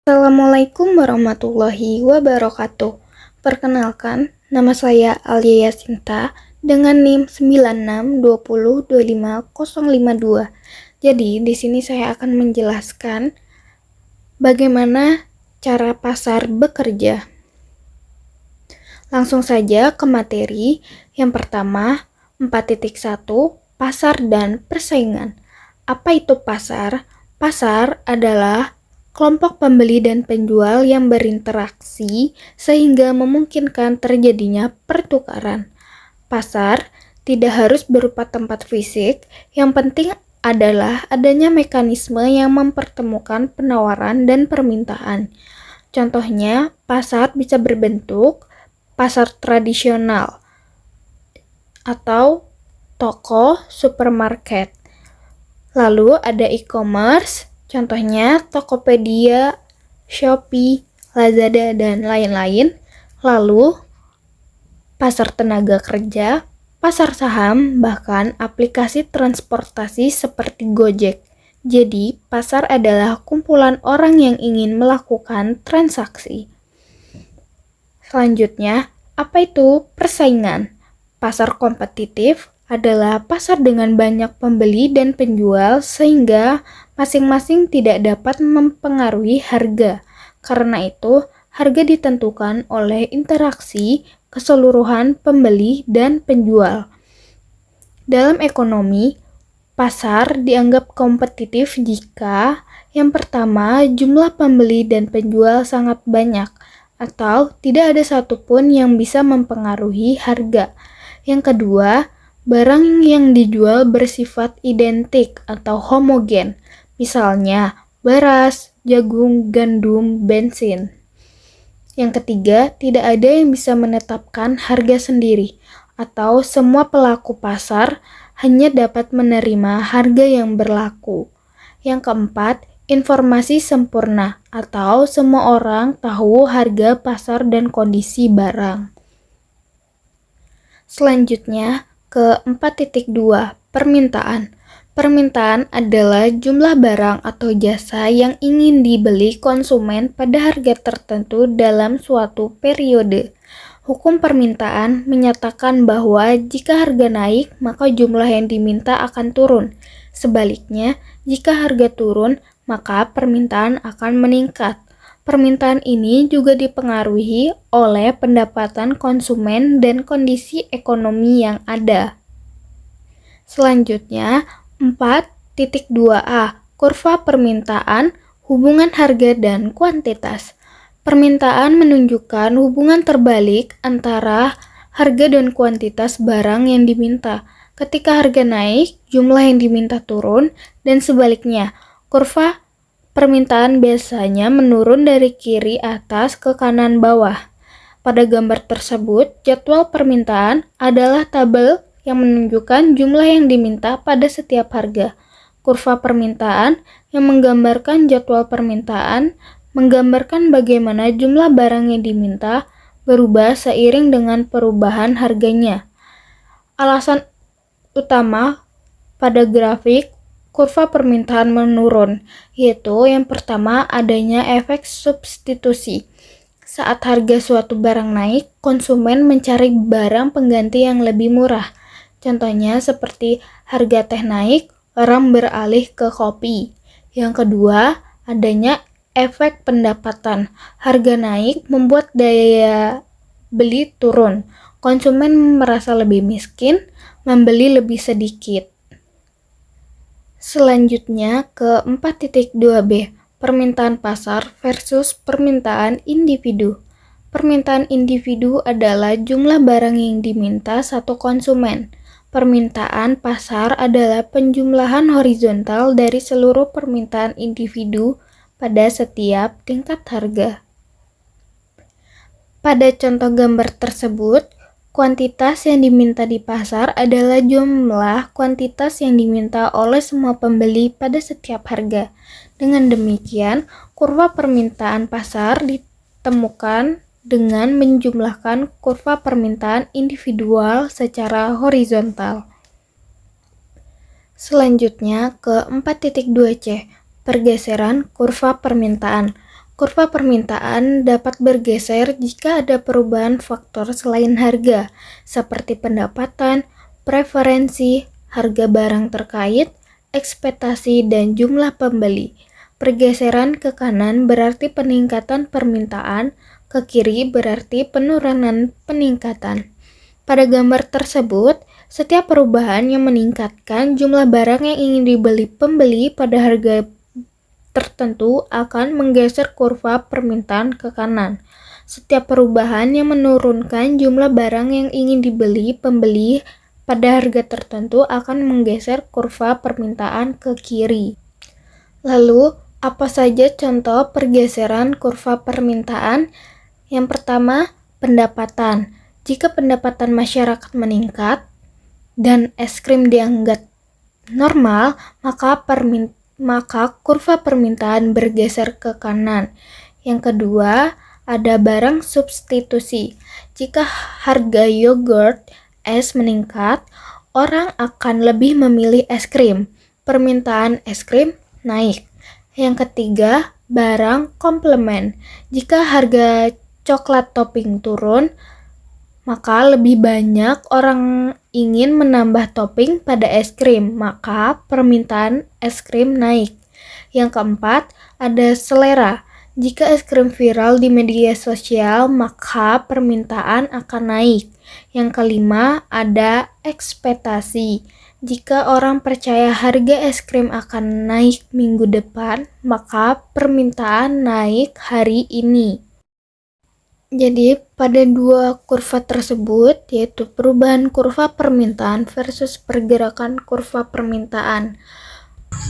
Assalamualaikum warahmatullahi wabarakatuh. Perkenalkan, nama saya Alia Yasinta dengan NIM 96202502. Jadi, di sini saya akan menjelaskan bagaimana cara pasar bekerja. Langsung saja ke materi. Yang pertama, 4.1, pasar dan persaingan. Apa itu pasar? Pasar adalah kelompok pembeli dan penjual yang berinteraksi sehingga memungkinkan terjadinya pertukaran. Pasar tidak harus berupa tempat fisik, yang penting adalah adanya mekanisme yang mempertemukan penawaran dan permintaan. Contohnya, pasar bisa berbentuk pasar tradisional atau toko supermarket. Lalu ada e-commerce, contohnya Tokopedia, Shopee, Lazada, dan lain-lain. Lalu pasar tenaga kerja, pasar saham, bahkan aplikasi transportasi seperti Gojek. Jadi, pasar adalah kumpulan orang yang ingin melakukan transaksi. Selanjutnya, apa itu persaingan? Pasar kompetitif adalah pasar dengan banyak pembeli dan penjual sehingga masing-masing tidak dapat mempengaruhi harga. Karena itu, harga ditentukan oleh interaksi keseluruhan pembeli dan penjual. Dalam ekonomi, pasar dianggap kompetitif jika yang pertama, jumlah pembeli dan penjual sangat banyak atau tidak ada satupun yang bisa mempengaruhi harga. Yang kedua, barang yang dijual bersifat identik atau homogen, misalnya beras, jagung, gandum, bensin. Yang ketiga, tidak ada yang bisa menetapkan harga sendiri, atau semua pelaku pasar hanya dapat menerima harga yang berlaku. Yang keempat, informasi sempurna atau semua orang tahu harga pasar dan kondisi barang. Selanjutnya ke 4.2, permintaan. Permintaan adalah jumlah barang atau jasa yang ingin dibeli konsumen pada harga tertentu dalam suatu periode. Hukum permintaan menyatakan bahwa jika harga naik, maka jumlah yang diminta akan turun. Sebaliknya, jika harga turun, maka permintaan akan meningkat. Permintaan ini juga dipengaruhi oleh pendapatan konsumen dan kondisi ekonomi yang ada. Selanjutnya, 4.2a, kurva permintaan, hubungan harga dan kuantitas. Permintaan menunjukkan hubungan terbalik antara harga dan kuantitas barang yang diminta. Ketika harga naik, jumlah yang diminta turun, dan sebaliknya. Kurva permintaan biasanya menurun dari kiri atas ke kanan bawah. Pada gambar tersebut, jadwal permintaan adalah tabel yang menunjukkan jumlah yang diminta pada setiap harga. Kurva permintaan yang menggambarkan jadwal permintaan menggambarkan bagaimana jumlah barang yang diminta berubah seiring dengan perubahan harganya. Alasan utama pada grafik kurva permintaan menurun, yaitu yang pertama adanya efek substitusi. Saat harga suatu barang naik, konsumen mencari barang pengganti yang lebih murah. Contohnya seperti harga teh naik, orang beralih ke kopi. Yang kedua, adanya efek pendapatan. Harga naik membuat daya beli turun. Konsumen merasa lebih miskin, membeli lebih sedikit. Selanjutnya ke 4.2b, permintaan pasar versus permintaan individu. Permintaan individu adalah jumlah barang yang diminta satu konsumen. Permintaan pasar adalah penjumlahan horizontal dari seluruh permintaan individu pada setiap tingkat harga. Pada contoh gambar tersebut, kuantitas yang diminta di pasar adalah jumlah kuantitas yang diminta oleh semua pembeli pada setiap harga. Dengan demikian, kurva permintaan pasar ditemukan dengan menjumlahkan kurva permintaan individual secara horizontal. Selanjutnya ke 4.2c, pergeseran kurva permintaan. Kurva permintaan dapat bergeser jika ada perubahan faktor selain harga, seperti pendapatan, preferensi, harga barang terkait, ekspektasi, dan jumlah pembeli. Pergeseran ke kanan berarti peningkatan permintaan, ke kiri berarti penurunan peningkatan. Pada gambar tersebut, setiap perubahan yang meningkatkan jumlah barang yang ingin dibeli pembeli pada harga tertentu akan menggeser kurva permintaan ke kanan. Setiap perubahan yang menurunkan jumlah barang yang ingin dibeli pembeli pada harga tertentu akan menggeser kurva permintaan ke kiri. Lalu, apa saja contoh pergeseran kurva permintaan? Yang pertama, pendapatan. Jika pendapatan masyarakat meningkat dan es krim dianggap normal, maka kurva permintaan bergeser ke kanan. Yang kedua, ada barang substitusi. Jika harga yogurt es meningkat, orang akan lebih memilih es krim. Permintaan es krim naik. Yang ketiga, barang komplement. Jika harga coklat topping turun, maka lebih banyak orang ingin menambah topping pada es krim, maka permintaan es krim naik. Yang keempat, ada selera. Jika es krim viral di media sosial, maka permintaan akan naik. Yang kelima, ada ekspektasi. Jika orang percaya harga es krim akan naik minggu depan, maka permintaan naik hari ini. Jadi, pada dua kurva tersebut, yaitu perubahan kurva permintaan versus pergerakan kurva permintaan.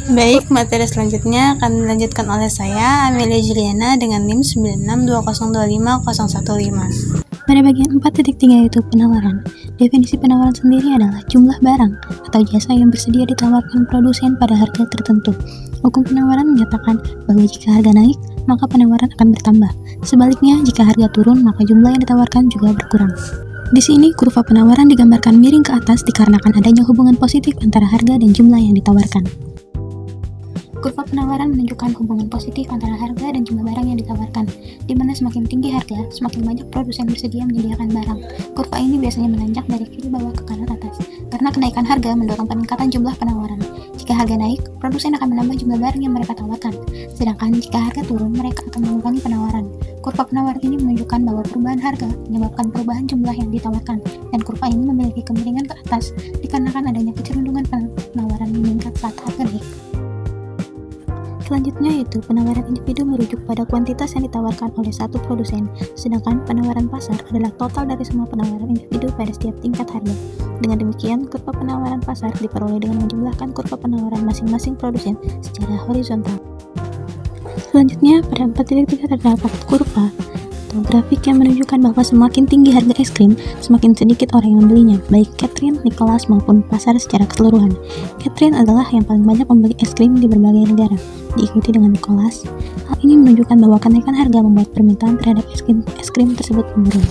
Baik, materi selanjutnya akan dilanjutkan oleh saya, Amelia Juliana, dengan NIM 96205015. Pada bagian 4.3 yaitu penawaran. Definisi penawaran sendiri adalah jumlah barang atau jasa yang bersedia ditawarkan produsen pada harga tertentu. Hukum penawaran menyatakan bahwa jika harga naik, maka penawaran akan bertambah. Sebaliknya, jika harga turun, maka jumlah yang ditawarkan juga berkurang. Di sini, kurva penawaran digambarkan miring ke atas dikarenakan adanya hubungan positif antara harga dan jumlah yang ditawarkan. Kurva penawaran menunjukkan hubungan positif antara harga dan jumlah barang yang ditawarkan, di mana semakin tinggi harga, semakin banyak produsen bersedia menyediakan barang. Kurva ini biasanya menanjak dari kiri bawah ke kanan atas, karena kenaikan harga mendorong peningkatan jumlah penawaran. Jika harga naik, produsen akan menambah jumlah barang yang mereka tawarkan, sedangkan jika harga turun, mereka akan mengurangi penawaran. Kurva penawaran ini menunjukkan bahwa perubahan harga menyebabkan perubahan jumlah yang ditawarkan, dan kurva ini memiliki kemiringan ke atas dikarenakan adanya kecenderungan penawaran meningkat saat harga naik. Selanjutnya yaitu penawaran individu merujuk pada kuantitas yang ditawarkan oleh satu produsen, sedangkan penawaran pasar adalah total dari semua penawaran individu pada setiap tingkat harga. Dengan demikian, kurva penawaran pasar diperoleh dengan menjumlahkan kurva penawaran masing-masing produsen secara horizontal. Selanjutnya, pada 4.3 terdapat kurva atau grafik yang menunjukkan bahwa semakin tinggi harga es krim, semakin sedikit orang yang membelinya, baik Catherine, Nicholas, maupun pasar secara keseluruhan. Catherine adalah yang paling banyak membeli es krim di berbagai negara, diikuti dengan Nicholas. Hal ini menunjukkan bahwa kenaikan harga membuat permintaan terhadap es krim tersebut menurun.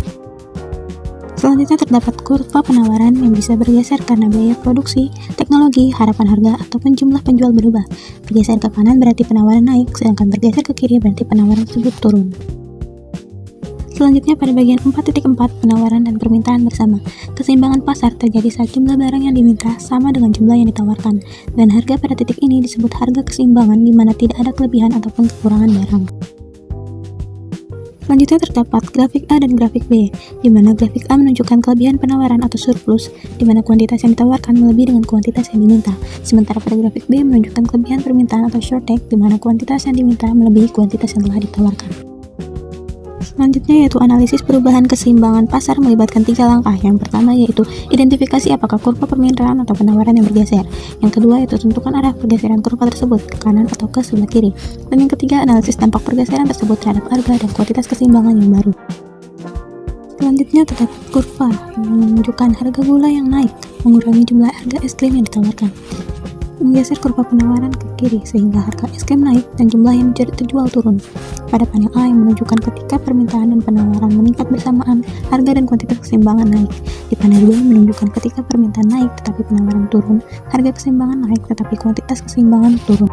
Selanjutnya terdapat kurva penawaran yang bisa bergeser karena biaya produksi, teknologi, harapan harga, ataupun jumlah penjual berubah. Bergeser ke kanan berarti penawaran naik, sedangkan bergeser ke kiri berarti penawaran tersebut turun. Selanjutnya pada bagian 4.4 penawaran dan permintaan bersama. Keseimbangan pasar terjadi saat jumlah barang yang diminta sama dengan jumlah yang ditawarkan, dan harga pada titik ini disebut harga keseimbangan di mana tidak ada kelebihan ataupun kekurangan barang. Selanjutnya terdapat grafik A dan grafik B, di mana grafik A menunjukkan kelebihan penawaran atau surplus, di mana kuantitas yang ditawarkan melebihi dengan kuantitas yang diminta. Sementara pada grafik B menunjukkan kelebihan permintaan atau shortage, di mana kuantitas yang diminta melebihi kuantitas yang telah ditawarkan. Selanjutnya yaitu analisis perubahan keseimbangan pasar melibatkan 3 langkah. Yang pertama yaitu identifikasi apakah kurva permintaan atau penawaran yang bergeser. Yang kedua yaitu tentukan arah pergeseran kurva tersebut ke kanan atau ke sebelah kiri. Dan yang ketiga analisis dampak pergeseran tersebut terhadap harga dan kuantitas keseimbangan yang baru. Selanjutnya terdapat kurva yang menunjukkan harga gula yang naik mengurangi jumlah harga es krim yang ditawarkan, menggeser kurva penawaran ke kiri sehingga harga es krim naik dan jumlah yang terjual turun. Pada panel A yang menunjukkan ketika permintaan dan penawaran meningkat bersamaan, harga dan kuantitas keseimbangan naik. Di panel B menunjukkan ketika permintaan naik tetapi penawaran turun, harga keseimbangan naik tetapi kuantitas keseimbangan turun.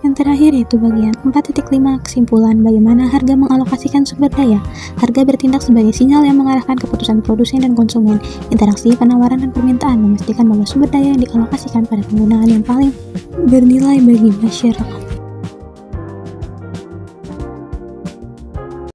Yang terakhir yaitu bagian 4.5 kesimpulan bagaimana harga mengalokasikan sumber daya. Harga bertindak sebagai sinyal yang mengarahkan keputusan produsen dan konsumen. Interaksi penawaran dan permintaan memastikan bahwa sumber daya yang dialokasikan pada penggunaan yang paling bernilai bagi masyarakat.